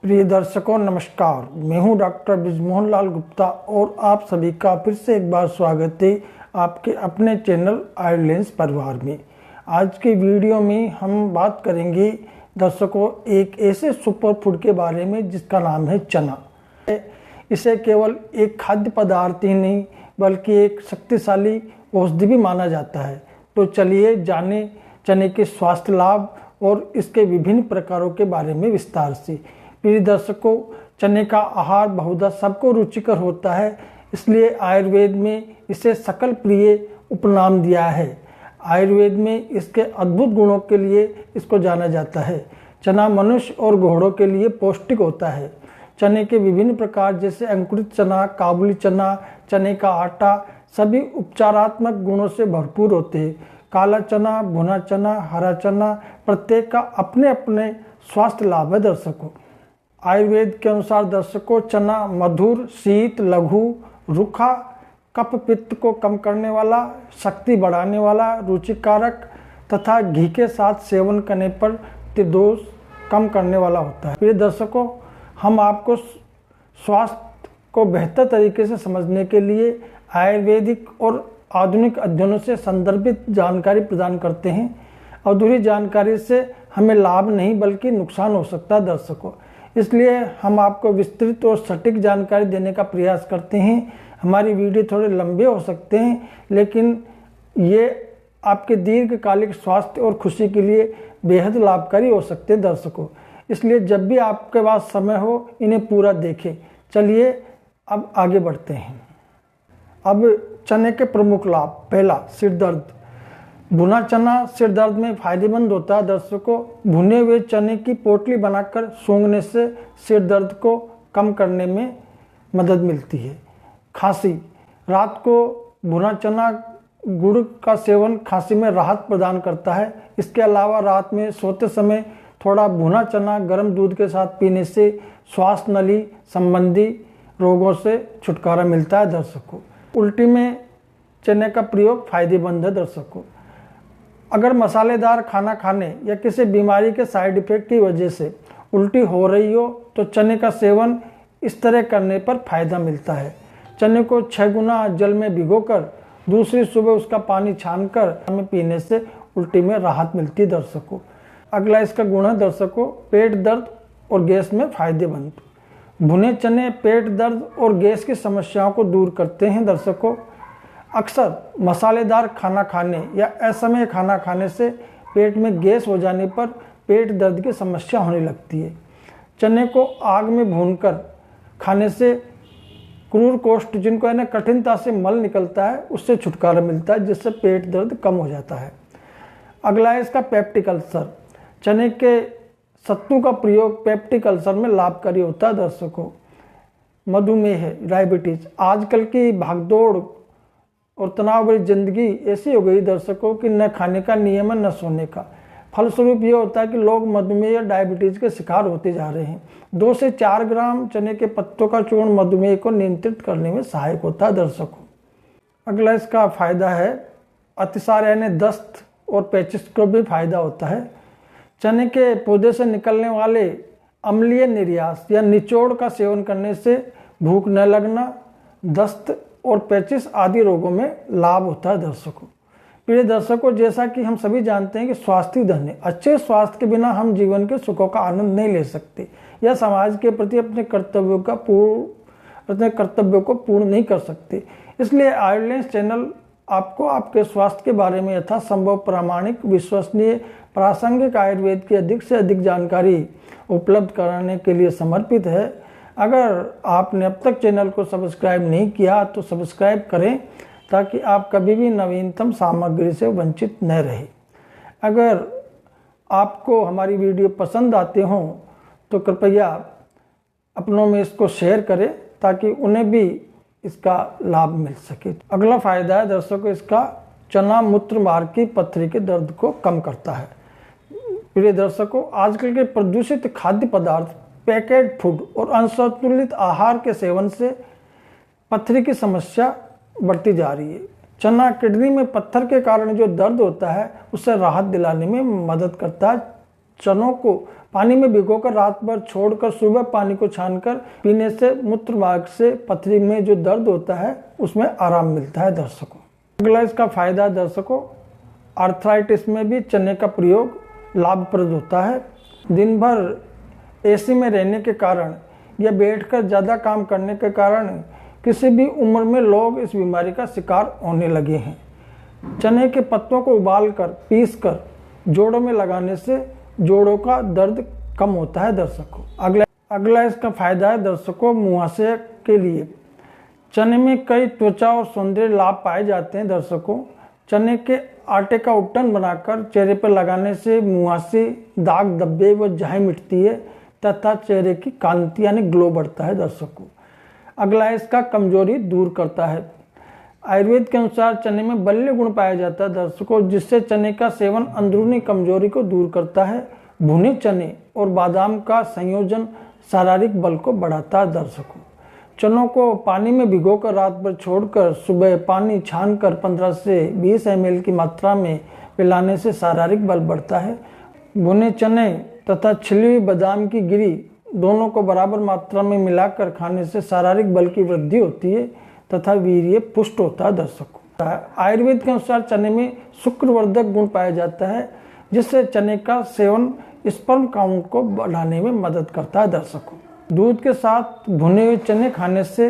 प्रिय दर्शकों नमस्कार, मैं हूं डॉक्टर बृजमोहन लाल गुप्ता और आप सभी का फिर से एक बार स्वागत है आपके अपने चैनल आयुर्लेंस परिवार में। आज के वीडियो में हम बात करेंगे दर्शकों एक ऐसे सुपर फूड के बारे में जिसका नाम है चना। इसे केवल एक खाद्य पदार्थ ही नहीं बल्कि एक शक्तिशाली औषधि भी माना जाता है। तो चलिए जाने चने के स्वास्थ्य लाभ और इसके विभिन्न प्रकारों के बारे में विस्तार से। प्रिय दर्शकों, चने का आहार बहुधा सबको रुचिकर होता है, इसलिए आयुर्वेद में इसे सकल प्रिय उपनाम दिया है। आयुर्वेद में इसके अद्भुत गुणों के लिए इसको जाना जाता है। चना मनुष्य और घोड़ों के लिए पौष्टिक होता है। चने के विभिन्न प्रकार जैसे अंकुरित चना, काबुली चना, चने का आटा सभी उपचारात्मक गुणों से भरपूर होते हैं। काला चना, भुना चना, हरा चना प्रत्येक का अपने अपने स्वास्थ्य लाभ है। दर्शकों, आयुर्वेद के अनुसार दर्शकों चना मधुर, शीत, लघु, रूखा, कफ पित्त को कम करने वाला, शक्ति बढ़ाने वाला, रुचिकारक तथा घी के साथ सेवन करने पर त्रिदोष कम करने वाला होता है। प्रिय दर्शकों, हम आपको स्वास्थ्य को बेहतर तरीके से समझने के लिए आयुर्वेदिक और आधुनिक अध्ययनों से संदर्भित जानकारी प्रदान करते हैं। अधूरी जानकारी से हमें लाभ नहीं बल्कि नुकसान हो सकता है। दर्शकों, इसलिए हम आपको विस्तृत और सटीक जानकारी देने का प्रयास करते हैं। हमारी वीडियो थोड़े लंबे हो सकते हैं, लेकिन ये आपके दीर्घकालिक स्वास्थ्य और खुशी के लिए बेहद लाभकारी हो सकते हैं। दर्शकों, इसलिए जब भी आपके पास समय हो इन्हें पूरा देखें। चलिए अब आगे बढ़ते हैं। अब चने के प्रमुख लाभ। पहला, सिर दर्द। भुना चना सिर दर्द में फायदेमंद होता है। दर्शकों, भुने हुए चने की पोटली बनाकर सूंघने से सिर दर्द को कम करने में मदद मिलती है। खांसी। रात को भुना चना गुड़ का सेवन खांसी में राहत प्रदान करता है। इसके अलावा रात में सोते समय थोड़ा भुना चना गर्म दूध के साथ पीने से श्वास नली संबंधी रोगों से छुटकारा मिलता है। दर्शकों, उल्टी में चने का प्रयोग फायदेमंद है। दर्शकों, अगर मसालेदार खाना खाने या किसी बीमारी के साइड इफेक्ट की वजह से उल्टी हो रही हो तो चने का सेवन इस तरह करने पर फायदा मिलता है। चने को 6 गुना जल में भिगोकर दूसरी सुबह उसका पानी छानकर हमें पीने से उल्टी में राहत मिलती है। दर्शकों, अगला इसका गुण है दर्शकों पेट दर्द और गैस में फायदेमंद। भुने चने पेट दर्द और गैस की समस्याओं को दूर करते हैं। दर्शकों, अक्सर मसालेदार खाना खाने या असमय खाना खाने से पेट में गैस हो जाने पर पेट दर्द की समस्या होने लगती है। चने को आग में भूनकर खाने से क्रूर कोष्ठ, जिनको है ना कठिनता से मल निकलता है, उससे छुटकारा मिलता है, जिससे पेट दर्द कम हो जाता है। अगला है इसका पेप्टिक अल्सर। चने के सत्तू का प्रयोग पेप्टिक अल्सर में लाभकारी होता है। दर्शकों, मधुमेह, डायबिटीज। आजकल की भागदौड़ और तनाव भरी जिंदगी ऐसी हो गई दर्शकों कि न खाने का नियम है न सोने का। फलस्वरूप ये होता है कि लोग मधुमेह या डायबिटीज के शिकार होते जा रहे हैं। 2 से 4 ग्राम चने के पत्तों का चूर्ण मधुमेह को नियंत्रित करने में सहायक होता है। दर्शकों, अगला इसका फायदा है अतिसार यानी दस्त और पेचिश को भी फायदा होता है। चने के पौधे से निकलने वाले अम्लीय निर्यास या निचोड़ का सेवन करने से भूख न लगना, दस्त और पेचिश आदि रोगों में लाभ होता है। दर्शकों, प्रिय दर्शकों, जैसा कि हम सभी जानते हैं कि स्वास्थ्य धन है। अच्छे स्वास्थ्य के बिना हम जीवन के सुखों का आनंद नहीं ले सकते या समाज के प्रति अपने कर्तव्यों को पूर्ण नहीं कर सकते। इसलिए आयुर्लेंस चैनल आपको आपके स्वास्थ्य के बारे में यथासंभव प्रामाणिक, विश्वसनीय, प्रासंगिक आयुर्वेद की अधिक से अधिक जानकारी उपलब्ध कराने के लिए समर्पित है। अगर आपने अब तक चैनल को सब्सक्राइब नहीं किया तो सब्सक्राइब करें ताकि आप कभी भी नवीनतम सामग्री से वंचित न रहे। अगर आपको हमारी वीडियो पसंद आते हों तो कृपया अपनों में इसको शेयर करें ताकि उन्हें भी इसका लाभ मिल सके। अगला फायदा है दर्शकों इसका चना मूत्र मार्ग की पथरी के दर्द को कम करता है। प्रिय दर्शकों, आजकल के प्रदूषित खाद्य पदार्थ, पैकेट फूड और असंतुलित आहार के सेवन से पथरी की समस्या बढ़ती जा रही है। चना किडनी में पत्थर के कारण जो दर्द होता है उससे राहत दिलाने में मदद करता है। चनों को पानी में भिगोकर रात भर छोड़कर सुबह पानी को छानकर पीने से मूत्र मार्ग से पथरी में जो दर्द होता है उसमें आराम मिलता है दर्शकों। अगला इसका फायदा दर्शकों, आर्थराइटिस में भी चने का प्रयोग लाभप्रद होता है। दिन भर एसी में रहने के कारण या बैठकर ज़्यादा काम करने के कारण किसी भी उम्र में लोग इस बीमारी का शिकार होने लगे हैं। चने के पत्तों को उबालकर पीसकर जोड़ों में लगाने से जोड़ों का दर्द कम होता है दर्शकों। अगला इसका फायदा है दर्शकों, मुहासे के लिए। चने में कई त्वचा और सौंदर्य लाभ पाए जाते हैं दर्शकों। चने के आटे का उपटन बनाकर चेहरे पर लगाने से मुहासे, दाग, धब्बे व झाई मिटती है तथा चेहरे की कांति यानी ग्लो बढ़ता है दर्शकों। अगला इसका कमजोरी दूर करता है। आयुर्वेद के अनुसार चने में बल्य गुण पाया जाता है दर्शकों, जिससे चने का सेवन अंदरूनी कमजोरी को दूर करता है। भुने चने और बादाम का संयोजन शारीरिक बल को बढ़ाता है दर्शकों। चनों को पानी में भिगोकर रात भर छोड़कर सुबह पानी छानकर 15 से 20 ml की मात्रा में पिलाने से शारीरिक बल बढ़ता है। भुने चने तथा छिली हुई बादाम की गिरी दोनों को बराबर मात्रा में मिलाकर खाने से शारीरिक बल की वृद्धि होती है तथा वीर्य पुष्ट होता है दर्शकों। आयुर्वेद के अनुसार चने में शुक्रवर्धक गुण पाया जाता है, जिससे चने का सेवन स्पर्म काउंट को बढ़ाने में मदद करता है दर्शकों। दूध के साथ भुने हुए चने खाने से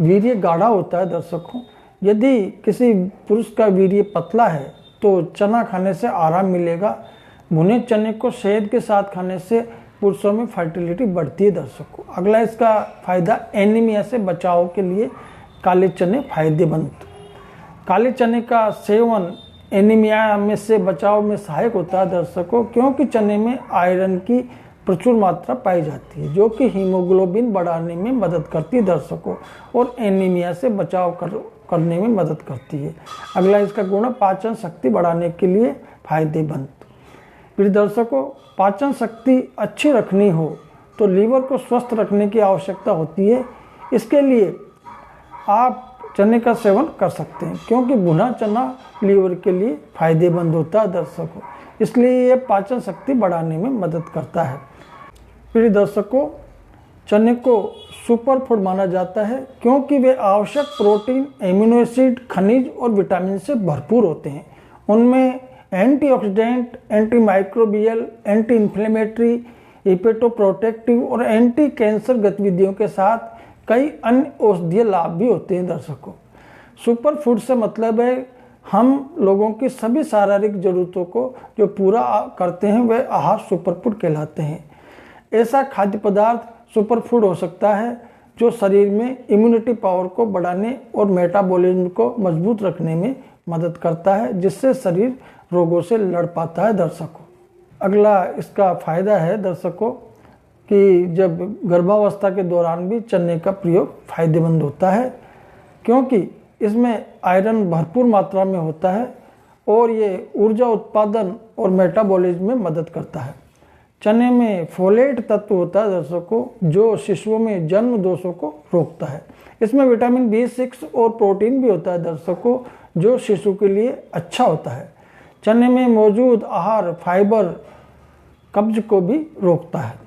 वीर्य गाढ़ा होता है दर्शकों। यदि किसी पुरुष का वीर्य पतला है तो चना खाने से आराम मिलेगा। भुने चने को शहद के साथ खाने से पुरुषों में फर्टिलिटी बढ़ती है दर्शकों। अगला इसका फायदा, एनीमिया से बचाव के लिए काले चने फायदेमंद। काले चने का सेवन एनीमिया में से बचाव में सहायक होता है दर्शकों, क्योंकि चने में आयरन की प्रचुर मात्रा पाई जाती है जो कि हीमोग्लोबिन बढ़ाने में मदद करती है दर्शकों और एनीमिया से बचाव करने में मदद करती है। अगला इसका गुण, पाचन शक्ति बढ़ाने के लिए फायदेमंद। फिर दर्शकों, पाचन शक्ति अच्छी रखनी हो तो लीवर को स्वस्थ रखने की आवश्यकता होती है। इसके लिए आप चने का सेवन कर सकते हैं, क्योंकि भुना चना लीवर के लिए फायदेमंद होता है दर्शकों, इसलिए ये पाचन शक्ति बढ़ाने में मदद करता है। फिर दर्शकों, चने को सुपर फूड माना जाता है क्योंकि वे आवश्यक प्रोटीन, एमिनो एसिड, खनिज और विटामिन से भरपूर होते हैं। उनमें antioxidant, anti microbial, anti inflammatory, hepatoprotective और एंटी कैंसर गतिविधियों के साथ कई अन्य औषधीय लाभ भी होते हैं दर्शकों। सुपर फूड से मतलब है हम लोगों की सभी शारीरिक जरूरतों को जो पूरा करते हैं वह आहार सुपर फूड कहलाते हैं। ऐसा खाद्य पदार्थ सुपर फूड हो सकता है जो शरीर में इम्यूनिटी पावर को बढ़ाने और मेटाबॉलिज्म को मजबूत रखने में मदद करता है, जिससे शरीर रोगों से लड़ पाता है दर्शकों। अगला इसका फायदा है दर्शकों कि जब गर्भावस्था के दौरान भी चने का प्रयोग फायदेमंद होता है, क्योंकि इसमें आयरन भरपूर मात्रा में होता है और ये ऊर्जा उत्पादन और मेटाबॉलिज्म में मदद करता है। चने में फोलेट तत्व होता है दर्शकों, जो शिशुओं में जन्म दोषों को रोकता है। इसमें विटामिन B6 और प्रोटीन भी होता है दर्शकों, जो शिशु के लिए अच्छा होता है। चने में मौजूद आहार फाइबर कब्ज को भी रोकता है।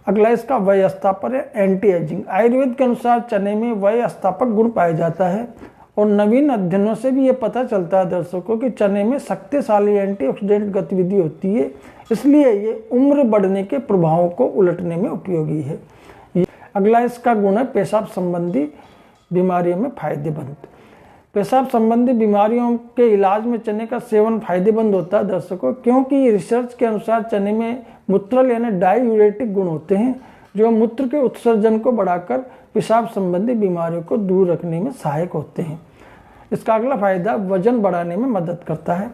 अगला इसका वय अस्तापक है, एंटी एजिंग। आयुर्वेद के अनुसार चने में वय अस्तापक गुण पाया जाता है और नवीन अध्ययनों से भी ये पता चलता है दर्शकों कि चने में शक्तिशाली एंटीऑक्सीडेंट गतिविधि होती है, इसलिए ये उम्र बढ़ने के प्रभावों को उलटने में उपयोगी है। अगला इसका गुण है, पेशाब संबंधी बीमारियों में फायदेमंद। पेशाब संबंधी बीमारियों के इलाज में चने का सेवन फायदेमंद होता है दर्शकों, क्योंकि रिसर्च के अनुसार चने में मूत्रल यानी डाययूरेटिक गुण होते हैं, जो मूत्र के उत्सर्जन को बढ़ाकर पेशाब संबंधी बीमारियों को दूर रखने में सहायक होते हैं। इसका अगला फायदा, वजन बढ़ाने में मदद करता है।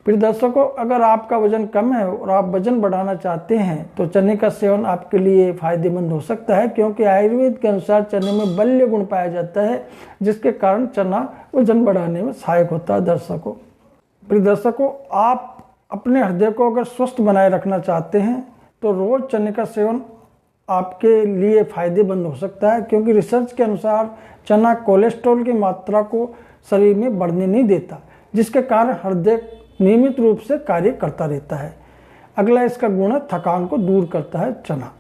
फिर दर्शकों, अगर आपका वजन कम है और आप वजन बढ़ाना चाहते हैं तो चने का सेवन आपके लिए फायदेमंद हो सकता है, क्योंकि आयुर्वेद के अनुसार चने में बल्य गुण पाया जाता है, जिसके कारण चना वजन बढ़ाने में सहायक होता है दर्शकों। फिर दर्शकों, आप अपने हृदय को अगर स्वस्थ बनाए रखना चाहते हैं तो रोज चने का सेवन आपके लिए फायदेमंद हो सकता है, क्योंकि रिसर्च के अनुसार चना कोलेस्ट्रॉल की मात्रा को शरीर में बढ़ने नहीं देता, जिसके कारण हृदय नियमित रूप से कार्य करता रहता है। अगला इसका गुण है थकान को दूर करता है चना।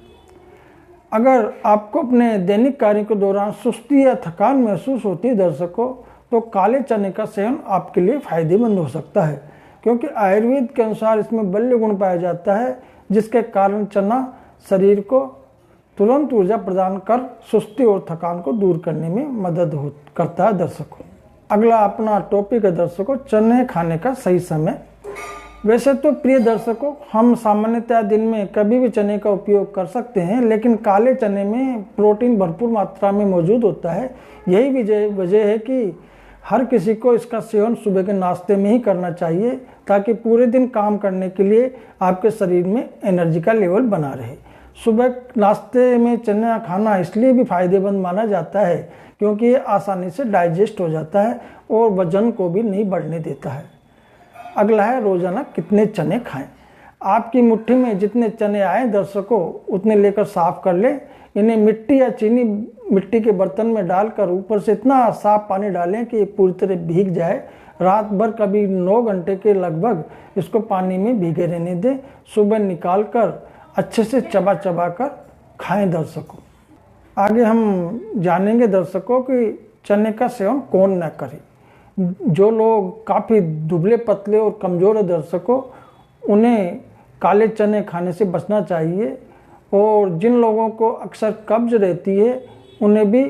अगर आपको अपने दैनिक कार्य के दौरान सुस्ती या थकान महसूस होती है दर्शकों, तो काले चने का सेवन आपके लिए फायदेमंद हो सकता है, क्योंकि आयुर्वेद के अनुसार इसमें बल्य गुण पाया जाता है, जिसके कारण चना शरीर को तुरंत ऊर्जा प्रदान कर सुस्ती और थकान को दूर करने में मदद करता है दर्शकों। अगला अपना टॉपिक है दर्शकों, चने खाने का सही समय। वैसे तो प्रिय दर्शकों, हम सामान्यतः दिन में कभी भी चने का उपयोग कर सकते हैं, लेकिन काले चने में प्रोटीन भरपूर मात्रा में मौजूद होता है। यही वजह है कि हर किसी को इसका सेवन सुबह के नाश्ते में ही करना चाहिए, ताकि पूरे दिन काम करने के लिए आपके शरीर में एनर्जी का लेवल बना रहे। सुबह नाश्ते में चना खाना इसलिए भी फायदेमंद माना जाता है क्योंकि ये आसानी से डाइजेस्ट हो जाता है और वजन को भी नहीं बढ़ने देता है। अगला है रोजाना कितने चने खाएं। आपकी मुट्ठी में जितने चने आए दर्शकों, उतने लेकर साफ कर लें। इन्हें मिट्टी या चीनी मिट्टी के बर्तन में डालकर ऊपर से इतना साफ पानी डालें कि ये पूरी तरह भीग जाए। रात भर कभी 9 घंटे के लगभग इसको पानी में भीगे रहने दें। सुबह निकाल कर अच्छे से चबा चबा कर खाएं दर्शकों। आगे हम जानेंगे दर्शकों कि चने का सेवन कौन न करे। जो लोग काफ़ी दुबले पतले और कमज़ोर है दर्शकों, उन्हें काले चने खाने से बचना चाहिए, और जिन लोगों को अक्सर कब्ज रहती है उन्हें भी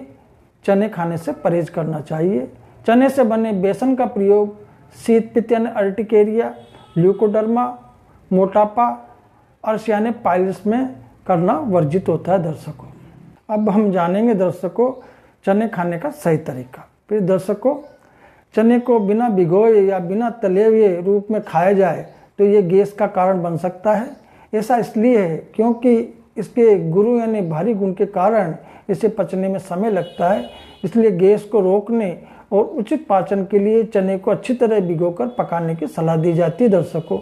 चने खाने से परहेज करना चाहिए। चने से बने बेसन का प्रयोग शीत पित्त यानी अर्टिकेरिया, ल्यूकोडर्मा, मोटापा और सियाने पाइल्स में करना वर्जित होता है दर्शकों। अब हम जानेंगे दर्शकों चने खाने का सही तरीका। फिर दर्शकों, चने को बिना भिगोए या बिना तले हुए रूप में खाया जाए तो ये गैस का कारण बन सकता है। ऐसा इसलिए है क्योंकि इसके गुरु यानी भारी गुण के कारण इसे पचने में समय लगता है। इसलिए गैस को रोकने और उचित पाचन के लिए चने को अच्छी तरह भिगोकर पकाने की सलाह दी जाती है दर्शकों।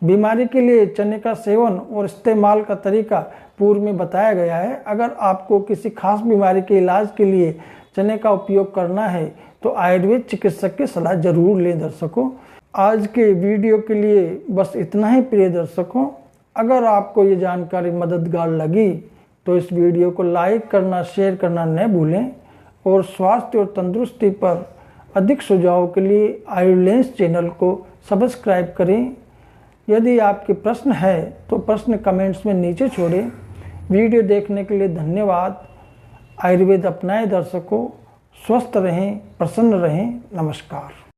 बीमारी के लिए चने का सेवन और इस्तेमाल का तरीका पूर्व में बताया गया है। अगर आपको किसी खास बीमारी के इलाज के लिए चने का उपयोग करना है तो आयुर्वेद चिकित्सक की सलाह जरूर लें दर्शकों। आज के वीडियो के लिए बस इतना ही प्रिय दर्शकों। अगर आपको ये जानकारी मददगार लगी तो इस वीडियो को लाइक करना, शेयर करना न भूलें, और स्वास्थ्य और तंदुरुस्ती पर अधिक सुझाव के लिए आयुर्लेंस चैनल को सब्सक्राइब करें। यदि आपके प्रश्न है तो प्रश्न कमेंट्स में नीचे छोड़ें। वीडियो देखने के लिए धन्यवाद। आयुर्वेद अपनाएं दर्शकों। स्वस्थ रहें, प्रसन्न रहें। नमस्कार।